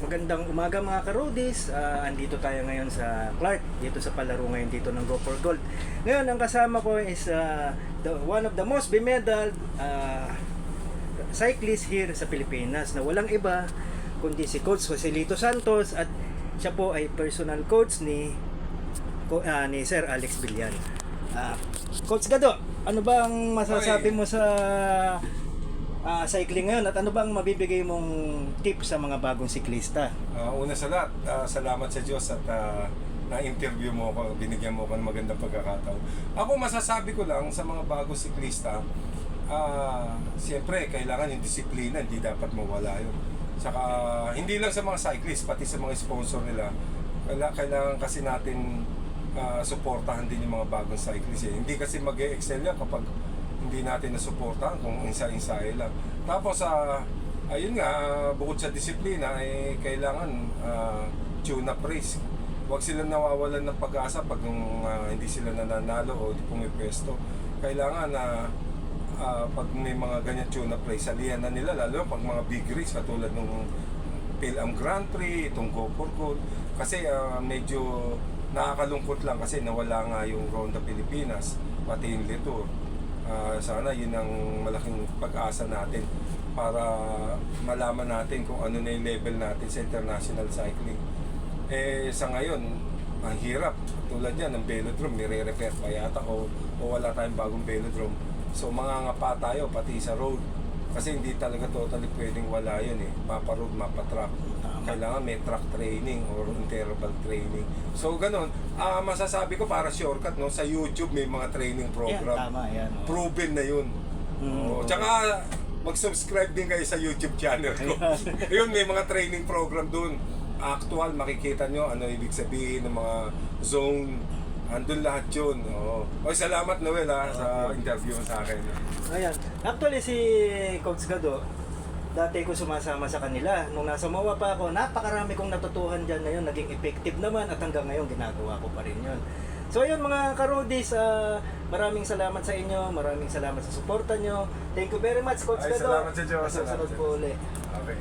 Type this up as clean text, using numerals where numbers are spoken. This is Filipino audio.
Magandang umaga mga karudis. Andito tayo ngayon sa Clark, dito sa palaro ngayon dito ng Go for Gold. Ngayon ang kasama ko is one of the most bemedaled cyclist here sa Pilipinas na walang iba kundi si Coach Joselito Santos, at siya po ay personal coach ni Sir Alex Villan. Coach Gado, ano ba ang masasabi mo sa cycling ngayon, at ano bang mabibigay mong tip sa mga bagong siklista? Una sa lahat, salamat sa Diyos at na-interview mo ako, binigyan mo ako ng magandang pagkakataon. Ako masasabi ko lang sa mga bagong siklista, siyempre kailangan yung disiplina, hindi dapat mawala yun. Saka hindi lang sa mga cyclist, pati sa mga sponsor nila, kailangan kasi natin suportahan din yung mga bagong cyclist. Hindi kasi mag-e-excel yan kapag hindi natin nasuportahan kung insa-insaya lang. Tapos ayun nga, bukod sa disiplina, kailangan tune up race. Huwag silang nawawalan ng pag-asa pag hindi sila nananalo o di pumipwesto. Kailangan pag may mga ganyan tune up race, salihan na nila, lalo pag mga big race katulad ng Phil-Am Grand Prix, itong Go for Gold. Kasi medyo nakakalungkot lang kasi nawala nga yung Ronda Pilipinas, pati yung Litour. Sana yun ang malaking pag-asa natin para malaman natin kung ano na yung level natin sa international cycling. Sa ngayon, ang hirap. Tulad yan ng velodrome, nire-repair pa yata o wala tayong bagong velodrome. So mangangapa tayo pati sa road. Kasi hindi talaga totally pwedeng wala yun Mapa-road, mapa-track. Kailangan may track training or interval training. So ganun, masasabi ko para shortcut, no? Sa YouTube may mga training program. Yan, tama yan. Proven na yun. Tsaka mag-subscribe din kayo sa YouTube channel ko. Yun, may mga training program dun. Actual, makikita nyo ano ibig sabihin ng mga zone. Andun lahat yun. Salamat Noel sa interview sa akin. Ayan. Actually si Coach Gado, dati ko sumasama sa kanila. Nung nasa MOA pa ako, napakarami kong natutuhan dyan ngayon. Naging effective naman at hanggang ngayon ginagawa ko pa rin yun. So ayun mga karudis, maraming salamat sa inyo. Maraming salamat sa suporta nyo. Thank you very much Coach Gado. Salamat sa Diyos. Susunod po ulit. Okay.